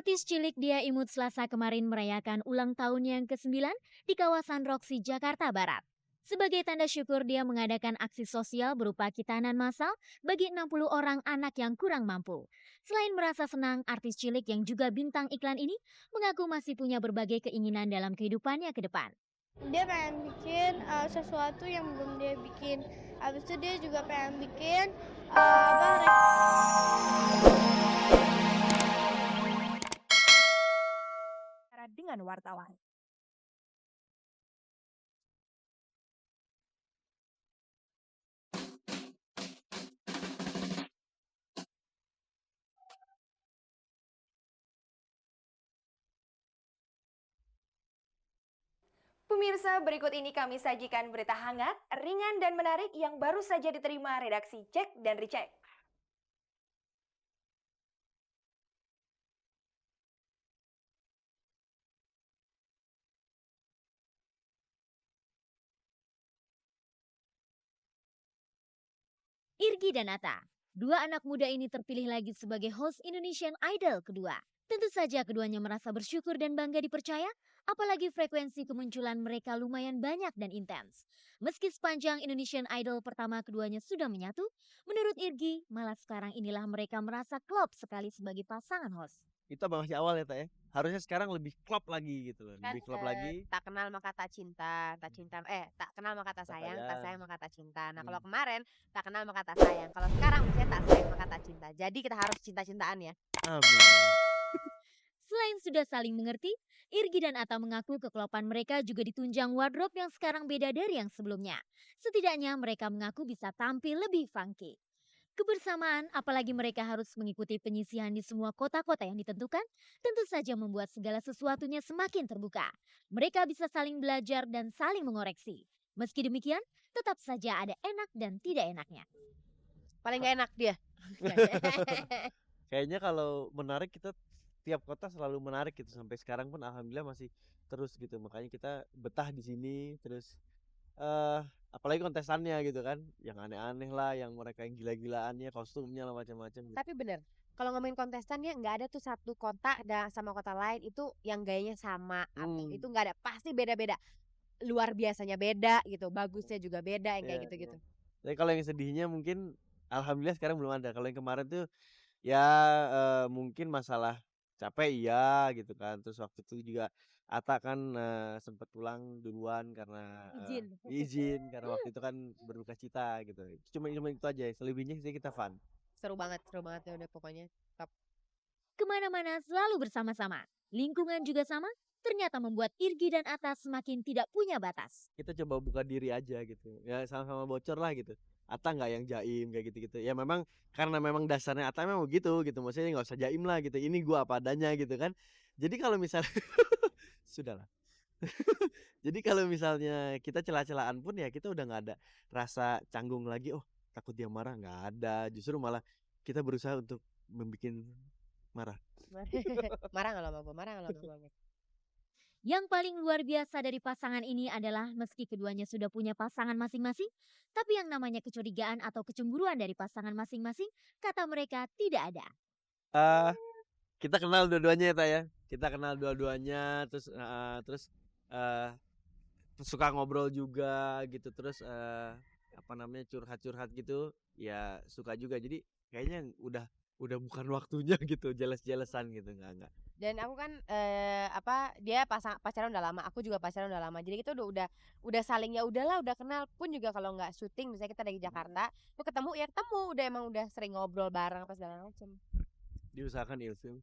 Artis cilik Dia Imut Selasa kemarin merayakan ulang tahun yang ke-9 di kawasan Roxy, Jakarta Barat. Sebagai tanda syukur dia mengadakan aksi sosial berupa kitanan massal bagi 60 orang anak yang kurang mampu. Selain merasa senang, artis cilik yang juga bintang iklan ini mengaku masih punya berbagai keinginan dalam kehidupannya ke depan. Dia pengen bikin sesuatu yang belum dia bikin. Habis itu dia juga pengen bikin Dengan wartawan. Pemirsa, berikut ini kami sajikan berita hangat, ringan dan menarik yang baru saja diterima redaksi Cek dan Recheck. Irgi dan Atta, dua anak muda ini terpilih lagi sebagai host Indonesian Idol kedua. Tentu saja keduanya merasa bersyukur dan bangga dipercaya, apalagi frekuensi kemunculan mereka lumayan banyak dan intens. Meski sepanjang Indonesian Idol pertama keduanya sudah menyatu, menurut Irgi, malah sekarang inilah mereka merasa klop sekali sebagai pasangan host. Itu masih awal ya, ya. Harusnya sekarang lebih klop lagi gitu loh. Kan, Lebih klop lagi. tak kenal maka tak cinta, tak kenal maka tak sayang, tak sayang maka tak cinta. Nah, kalau kemarin tak kenal maka tak sayang. Kalau sekarang misalnya tak sayang maka tak cinta. Jadi kita harus cinta-cintaan ya. Amin. Selain sudah saling mengerti, Irgi dan Atta mengaku keklopan mereka juga ditunjang wardrobe yang sekarang beda dari yang sebelumnya. Setidaknya mereka mengaku bisa tampil lebih funky. Kebersamaan, apalagi mereka harus mengikuti penyisihan di semua kota-kota yang ditentukan, tentu saja membuat segala sesuatunya semakin terbuka. Mereka bisa saling belajar dan saling mengoreksi. Meski demikian, tetap saja ada enak dan tidak enaknya. Paling gak enak dia. Kayaknya kalau menarik kita tiap kota selalu menarik gitu, sampai sekarang pun alhamdulillah masih terus gitu. Makanya kita betah di sini terus apalagi kontestannya gitu kan, yang aneh-aneh lah, yang mereka yang gila-gilaannya, kostumnya lah macam-macam gitu. Tapi bener, kalau ngomongin kontestannya nggak ada tuh satu kota sama kota lain itu yang gayanya sama. Itu nggak ada, pasti beda-beda. Luar biasanya beda gitu, bagusnya juga beda yang kayak Iya, gitu-gitu. Tapi kalau yang sedihnya mungkin alhamdulillah sekarang belum ada. Kalau yang kemarin tuh ya mungkin masalah capek iya gitu kan. Terus waktu itu juga Atta kan sempat pulang duluan karena izin karena waktu itu kan berduka cita gitu. Cuma itu aja. Selebihnya sih kita fun. Seru banget ya udah pokoknya top. Kemana-mana selalu bersama-sama. Lingkungan juga sama, ternyata membuat Irgi dan Atta semakin tidak punya batas. Kita coba buka diri aja gitu. Ya sama-sama bocor lah gitu. Atta nggak yang jaim kayak gitu-gitu. Ya memang karena memang dasarnya Atta memang gitu. Maksudnya nggak usah jaim lah gitu. Ini gua apa adanya gitu kan. Jadi kalau misalnya sudahlah. Jadi kalau misalnya kita celah-celahan pun ya kita udah nggak ada rasa canggung lagi. Oh takut dia marah, nggak ada. Justru malah kita berusaha untuk membuat marah. Marah nggak lama gue. Yang paling luar biasa dari pasangan ini adalah meski keduanya sudah punya pasangan masing-masing, tapi yang namanya kecurigaan atau kecemburuan dari pasangan masing-masing, kata mereka tidak ada. Kita kenal dua-duanya ya, Ta ya. Kita kenal dua-duanya, terus suka ngobrol juga gitu, terus curhat-curhat gitu, ya suka juga. Jadi kayaknya udah bukan waktunya gitu, jelas-jelasan gitu, enggak. Dan aku kan dia pacaran udah lama, aku juga pacaran udah lama. Jadi kita udah saling ya udahlah, udah kenal pun juga kalau nggak syuting misalnya kita dari Jakarta, tuh ketemu ya ketemu, udah sering ngobrol bareng apa segala macem. Diusahakan ilfil.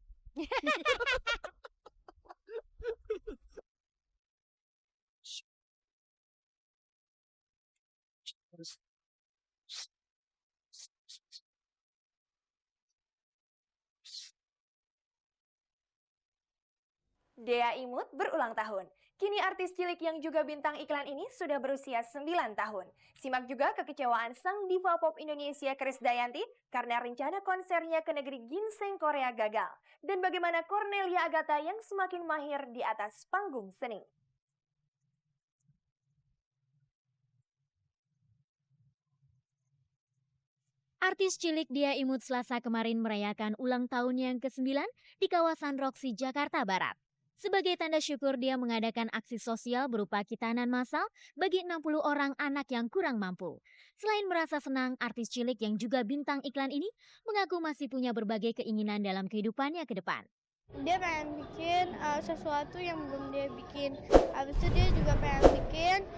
Dea Imut berulang tahun. Kini artis cilik yang juga bintang iklan ini sudah berusia 9 tahun. Simak juga kekecewaan sang diva pop Indonesia Krisdayanti karena rencana konsernya ke negeri ginseng Korea gagal. Dan bagaimana Cornelia Agatha yang semakin mahir di atas panggung seni. Artis cilik Dia Imut Selasa kemarin merayakan ulang tahun yang ke-9 di kawasan Roxy, Jakarta Barat. Sebagai tanda syukur dia mengadakan aksi sosial berupa kitanan massal bagi 60 orang anak yang kurang mampu. Selain merasa senang, artis cilik yang juga bintang iklan ini mengaku masih punya berbagai keinginan dalam kehidupannya ke depan. Dia pengen bikin sesuatu yang belum dia bikin. Habis itu dia juga pengen bikin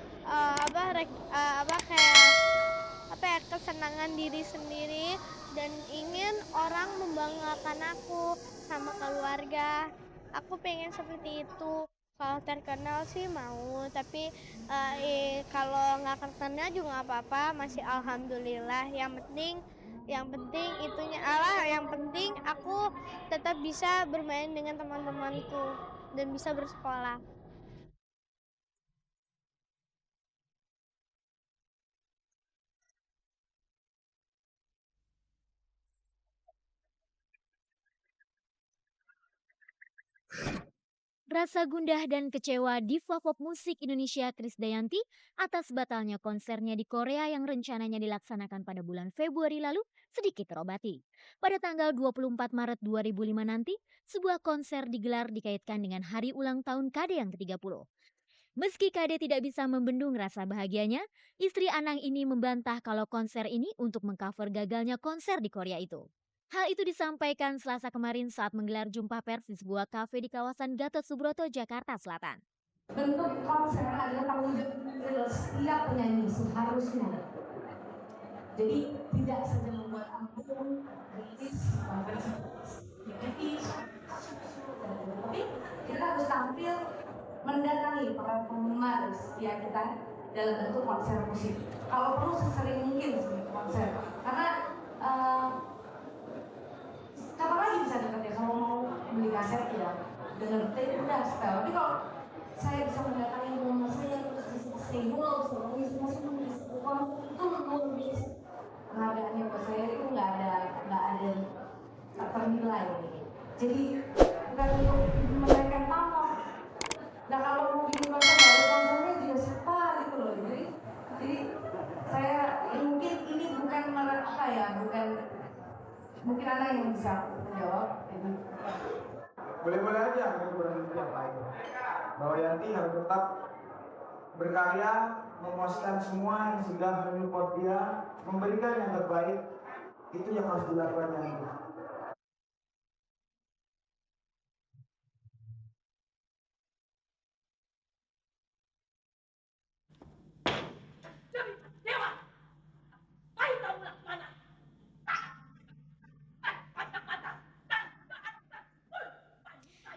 kayak kesenangan diri sendiri dan ingin orang membanggakan aku sama keluarga. Aku pengen seperti itu. Kalau terkenal sih mau, tapi kalau nggak terkenal juga nggak apa-apa, masih alhamdulillah. Yang penting aku tetap bisa bermain dengan teman-temanku dan bisa bersekolah. Rasa gundah dan kecewa diva pop musik Indonesia Krisdayanti atas batalnya konsernya di Korea yang rencananya dilaksanakan pada bulan Februari lalu sedikit terobati. Pada tanggal 24 Maret 2005 nanti, sebuah konser digelar dikaitkan dengan hari ulang tahun KD yang ke-30. Meski KD tidak bisa membendung rasa bahagianya, istri Anang ini membantah kalau konser ini untuk mengcover gagalnya konser di Korea itu. Hal itu disampaikan Selasa kemarin saat menggelar jumpa pers di sebuah kafe di kawasan Gatot Subroto, Jakarta Selatan. Bentuk konser adalah tanggung jawab setiap penyanyi seharusnya. Jadi tidak saja membuat album, rilis, konferensi, TV, tapi kita harus tampil mendatangi para penggemar setia kita dalam bentuk konser musik. Kalau perlu sesering mungkin konser, karena kapan lagi bisa dekat ya, kalau mau beli kaset ya denger tape udah setel. Tapi kalau saya bisa mendatangi rumah saya terus di single semuanya semua itu luar biasa. Penghargaannya buat saya itu nggak ada tak ternilai. Jadi bukan untuk menaikkan pamor. Nah kalau mau bikin konser baru konsernya juga siapa gitu loh. Jadi saya mungkin ini bukan mungkin ada yang bisa jawab. Boleh-boleh aja kekurangan yang lain. Bahwa Yanti harus tetap berkarya, memuaskan semua yang sudah menyupport dia, memberikan yang terbaik. Itu yang harus dilakukan Yanti.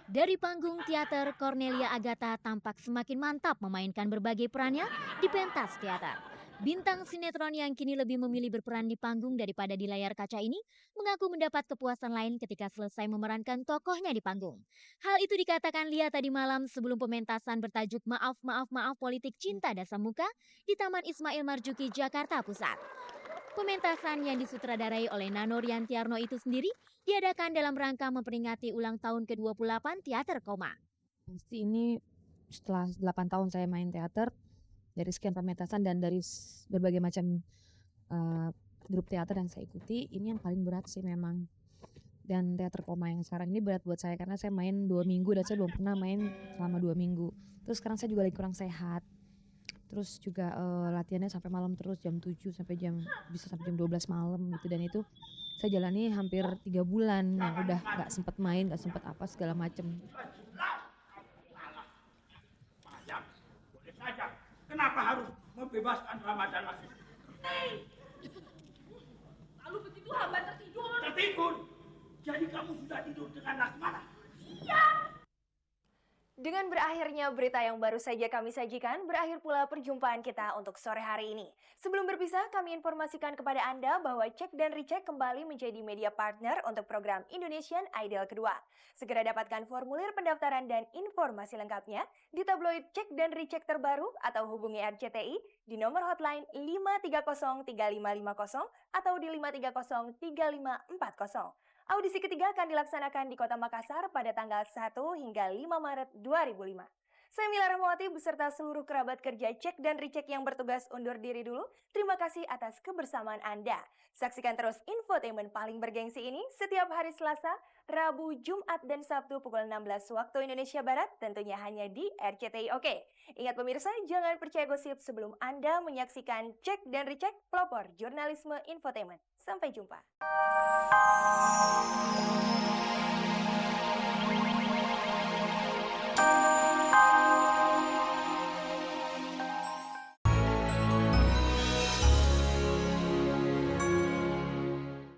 Dari panggung teater, Cornelia Agatha tampak semakin mantap memainkan berbagai perannya di pentas teater. Bintang sinetron yang kini lebih memilih berperan di panggung daripada di layar kaca ini mengaku mendapat kepuasan lain ketika selesai memerankan tokohnya di panggung. Hal itu dikatakan Lia tadi malam sebelum pementasan bertajuk Maaf Maaf Maaf Politik Cinta Dasar Muka di Taman Ismail Marzuki, Jakarta Pusat. Pementasan yang disutradarai oleh Nano Riantiarno itu sendiri diadakan dalam rangka memperingati ulang tahun ke-28 Teater Koma. Pasti ini setelah 8 tahun saya main teater, dari sekian pementasan dan dari berbagai macam grup teater yang saya ikuti, ini yang paling berat sih memang. Dan Teater Koma yang sekarang ini berat buat saya karena saya main 2 minggu dan saya belum pernah main selama 2 minggu. Terus sekarang saya juga lagi kurang sehat. Terus juga latihannya sampai malam terus jam 7 sampai bisa sampai jam 12 malam gitu, dan itu saya jalani hampir 3 bulan yang udah gak sempet main, gak sempet apa segala macem. Boleh saja. Kenapa harus membebaskan Ramadan lagi? Lalu begitu hamba tertidur. Tertidur? Jadi kamu sudah tidur dengan Laksamana? Iya. Dengan berakhirnya berita yang baru saja kami sajikan, berakhir pula perjumpaan kita untuk sore hari ini. Sebelum berpisah, kami informasikan kepada Anda bahwa Cek dan Recheck kembali menjadi media partner untuk program Indonesian Idol kedua. Segera dapatkan formulir pendaftaran dan informasi lengkapnya di tabloid Cek dan Recheck terbaru atau hubungi RCTI di nomor hotline 5303550 atau di 5303540. Audisi ketiga akan dilaksanakan di Kota Makassar pada tanggal 1 hingga 5 Maret 2005. Saya Mila Rahmawati beserta seluruh kerabat kerja Cek dan Recheck yang bertugas undur diri dulu. Terima kasih atas kebersamaan Anda. Saksikan terus infotainment paling bergengsi ini setiap hari Selasa, Rabu, Jumat, dan Sabtu pukul 16 waktu Indonesia Barat, tentunya hanya di RCTI Oke. Ingat pemirsa, jangan percaya gosip sebelum Anda menyaksikan Cek dan Recheck, pelopor jurnalisme infotainment. Sampai jumpa.